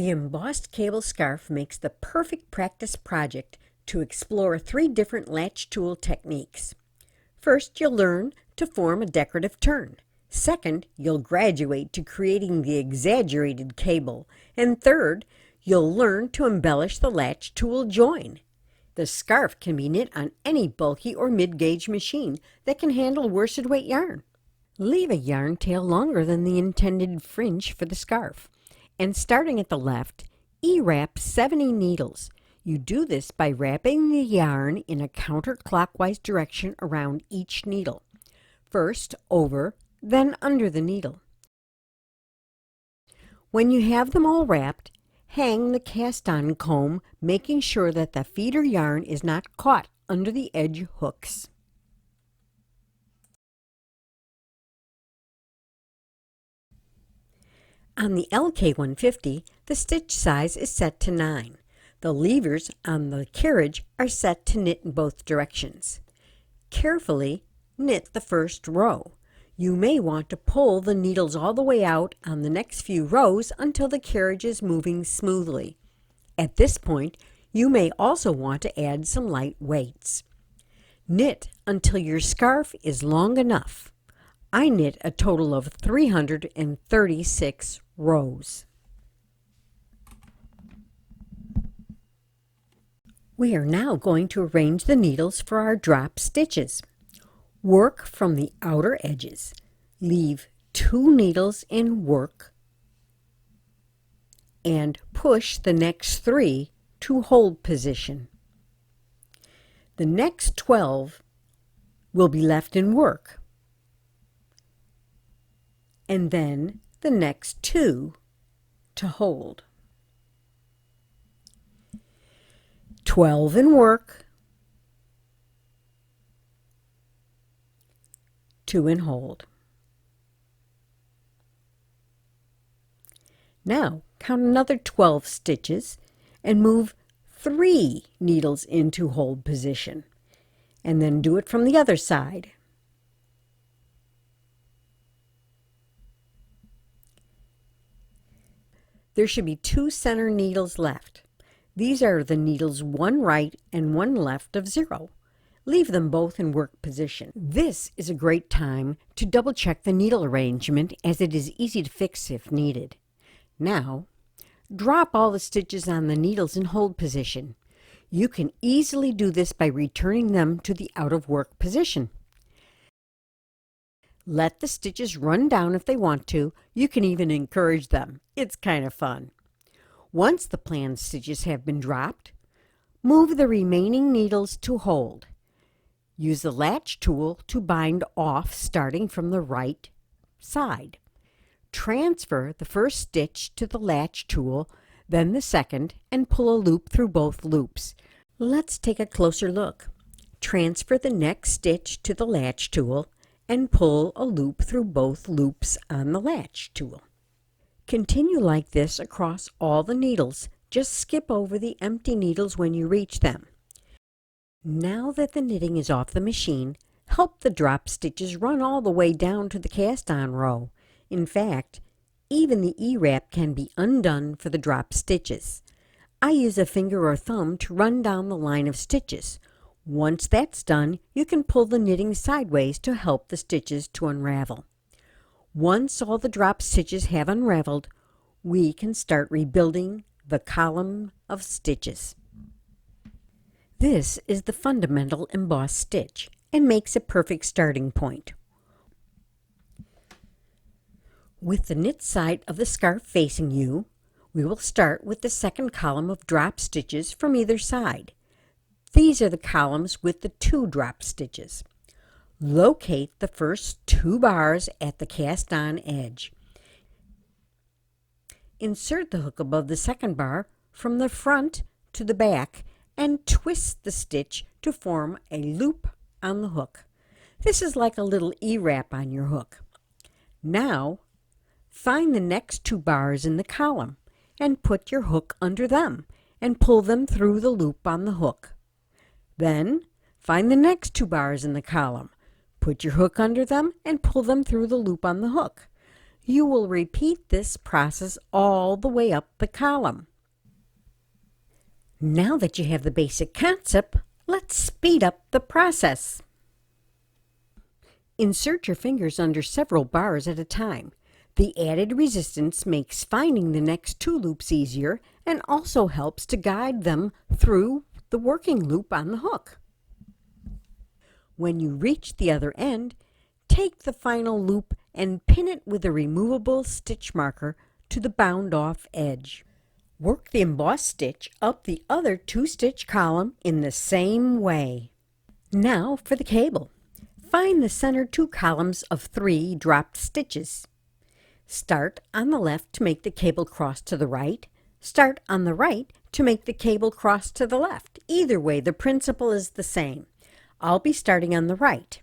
The embossed cable scarf makes the perfect practice project to explore 3 different latch tool techniques. First, you'll learn to form a decorative turn. Second, you'll graduate to creating the exaggerated cable. And third, you'll learn to embellish the latch tool join. The scarf can be knit on any bulky or mid-gauge machine that can handle worsted weight yarn. Leave a yarn tail longer than the intended fringe for the scarf. And starting at the left, E-wrap 70 needles. You do this by wrapping the yarn in a counterclockwise direction around each needle. First over, then under the needle. When you have them all wrapped, hang the cast-on comb, making sure that the feeder yarn is not caught under the edge hooks. On the LK150, the stitch size is set to 9. The levers on the carriage are set to knit in both directions. Carefully knit the first row. You may want to pull the needles all the way out on the next few rows until the carriage is moving smoothly. At this point, you may also want to add some light weights. Knit until your scarf is long enough. I knit a total of 336 rows. We are now going to arrange the needles for our drop stitches. Work from the outer edges. Leave 2 needles in work and push the next 3 to hold position. The next 12 will be left in work, and then the next 2 to hold. 12 in work, 2 in hold. Now count another 12 stitches and move 3 needles into hold position, and then do it from the other side. There should be 2 center needles left. These are the needles 1 right and 1 left of 0. Leave them both in work position. This is a great time to double check the needle arrangement, as it is easy to fix if needed. Now, drop all the stitches on the needles in hold position. You can easily do this by returning them to the out of work position. Let the stitches run down if they want to. You can even encourage them. It's kind of fun. Once the planned stitches have been dropped, move the remaining needles to hold. Use the latch tool to bind off starting from the right side. Transfer the first stitch to the latch tool, then the second, and pull a loop through both loops. Let's take a closer look. Transfer the next stitch to the latch tool and pull a loop through both loops on the latch tool. Continue like this across all the needles. Just skip over the empty needles when you reach them. Now that the knitting is off the machine, help the drop stitches run all the way down to the cast-on row. In fact, even the E-wrap can be undone for the drop stitches. I use a finger or thumb to run down the line of stitches. Once that's done, you can pull the knitting sideways to help the stitches to unravel. Once all the drop stitches have unraveled, we can start rebuilding the column of stitches. This is the fundamental embossed stitch and makes a perfect starting point. With the knit side of the scarf facing you, we will start with the second column of drop stitches from either side. These are the columns with the 2 drop stitches. Locate the first 2 bars at the cast-on edge. Insert the hook above the second bar from the front to the back and twist the stitch to form a loop on the hook. This is like a little E-wrap on your hook. Now, find the next 2 bars in the column and put your hook under them and pull them through the loop on the hook. Then, find the next 2 bars in the column. Put your hook under them and pull them through the loop on the hook. You will repeat this process all the way up the column. Now that you have the basic concept, let's speed up the process. Insert your fingers under several bars at a time. The added resistance makes finding the next 2 loops easier and also helps to guide them through the working loop on the hook. When you reach the other end, take the final loop and pin it with a removable stitch marker to the bound-off edge. Work the embossed stitch up the other 2-stitch column in the same way. Now for the cable. Find the center 2 columns of 3 dropped stitches. Start on the left to make the cable cross to the right. Start on the right to make the cable cross to the left. Either way, the principle is the same. I'll be starting on the right.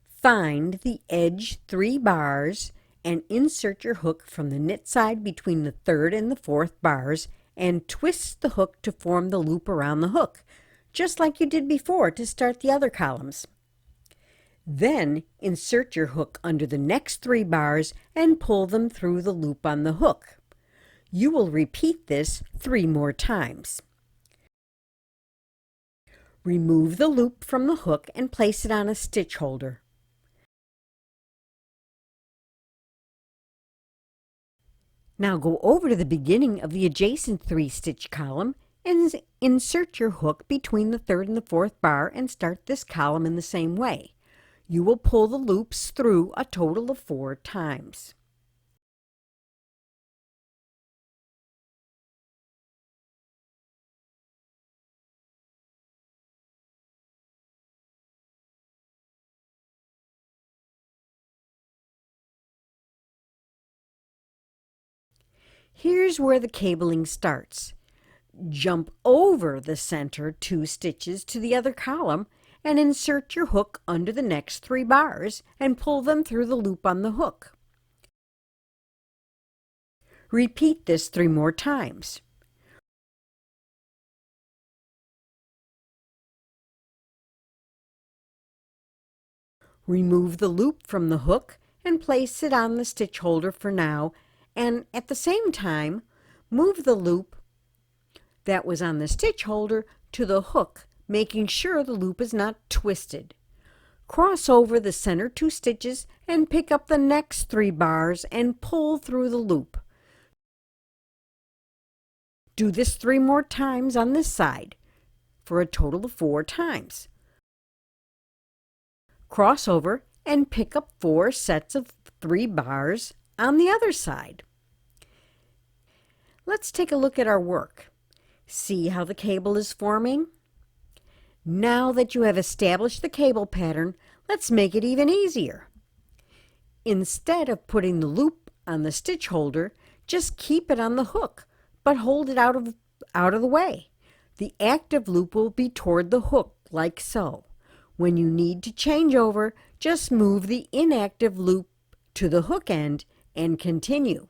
Find the edge 3 bars and insert your hook from the knit side between the 3rd and the 4th bars and twist the hook to form the loop around the hook, just like you did before to start the other columns. Then insert your hook under the next 3 bars and pull them through the loop on the hook. You will repeat this 3 more times. Remove the loop from the hook and place it on a stitch holder. Now go over to the beginning of the adjacent 3-stitch column and insert your hook between the 3rd and the 4th bar and start this column in the same way. You will pull the loops through a total of 4 times. Here's where the cabling starts. Jump over the center 2 stitches to the other column and insert your hook under the next 3 bars and pull them through the loop on the hook. Repeat this 3 more times. Remove the loop from the hook and place it on the stitch holder for now, and at the same time, move the loop that was on the stitch holder to the hook, making sure the loop is not twisted. Cross over the center 2 stitches and pick up the next 3 bars and pull through the loop. Do this 3 more times on this side for a total of 4 times. Cross over and pick up 4 sets of 3 bars on the other side. Let's take a look at our work. See how the cable is forming? Now that you have established the cable pattern, let's make it even easier. Instead of putting the loop on the stitch holder, just keep it on the hook, but hold it out of the way. The active loop will be toward the hook, like so. When you need to change over, just move the inactive loop to the hook end and continue.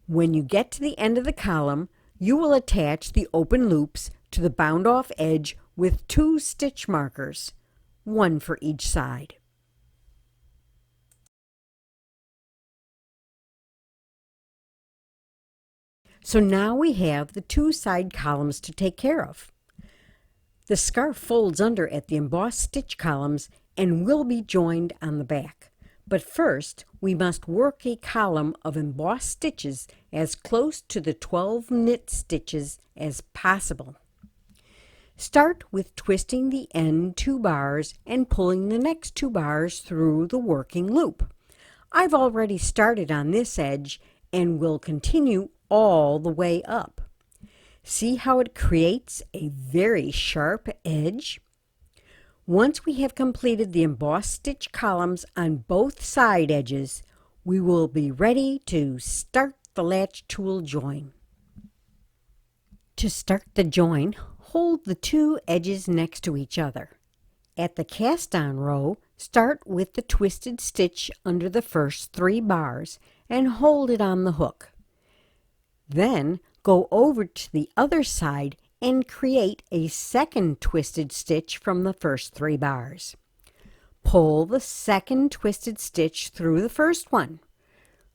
When you get to the end of the column, you will attach the open loops to the bound-off edge with 2 stitch markers, 1 for each side. So now we have the 2 side columns to take care of. The scarf folds under at the embossed stitch columns and will be joined on the back. But first, we must work a column of embossed stitches as close to the 12 knit stitches as possible. Start with twisting the end 2 bars and pulling the next 2 bars through the working loop. I've already started on this edge and will continue all the way up. See how it creates a very sharp edge? Once we have completed the embossed stitch columns on both side edges, we will be ready to start the latch tool join. To start the join, hold the 2 edges next to each other. At the cast-on row, start with the twisted stitch under the first 3 bars and hold it on the hook. Then go over to the other side and create a second twisted stitch from the first 3 bars. Pull the second twisted stitch through the first one.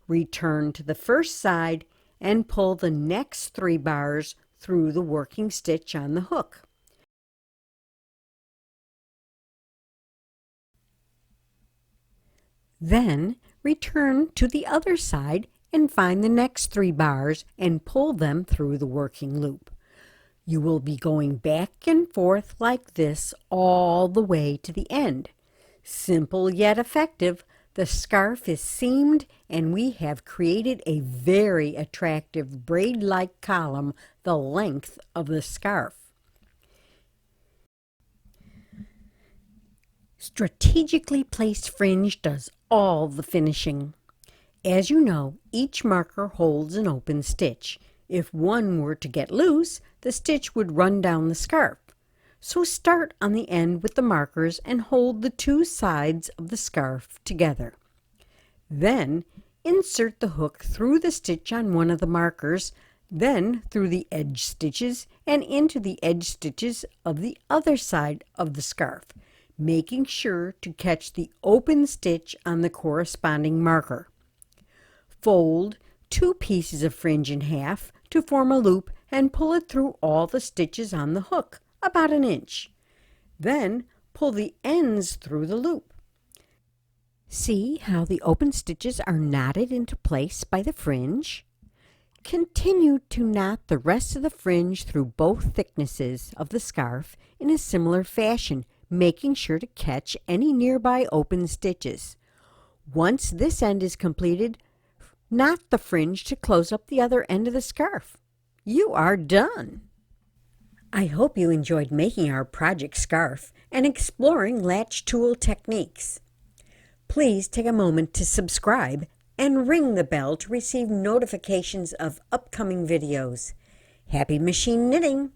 Return to the first side and pull the next 3 bars through the working stitch on the hook. Then return to the other side and find the next 3 bars and pull them through the working loop. You will be going back and forth like this all the way to the end. Simple yet effective. The scarf is seamed and we have created a very attractive braid-like column the length of the scarf. Strategically placed fringe does all the finishing. As you know, each marker holds an open stitch. If one were to get loose, the stitch would run down the scarf. So start on the end with the markers and hold the 2 sides of the scarf together. Then insert the hook through the stitch on one of the markers, then through the edge stitches and into the edge stitches of the other side of the scarf, making sure to catch the open stitch on the corresponding marker. Fold 2 pieces of fringe in half to form a loop and pull it through all the stitches on the hook, about 1 inch. Then pull the ends through the loop. See how the open stitches are knotted into place by the fringe? Continue to knot the rest of the fringe through both thicknesses of the scarf in a similar fashion, making sure to catch any nearby open stitches. Once this end is completed, knot the fringe to close up the other end of the scarf. You are done! I hope you enjoyed making our project scarf and exploring latch tool techniques. Please take a moment to subscribe and ring the bell to receive notifications of upcoming videos. Happy machine knitting!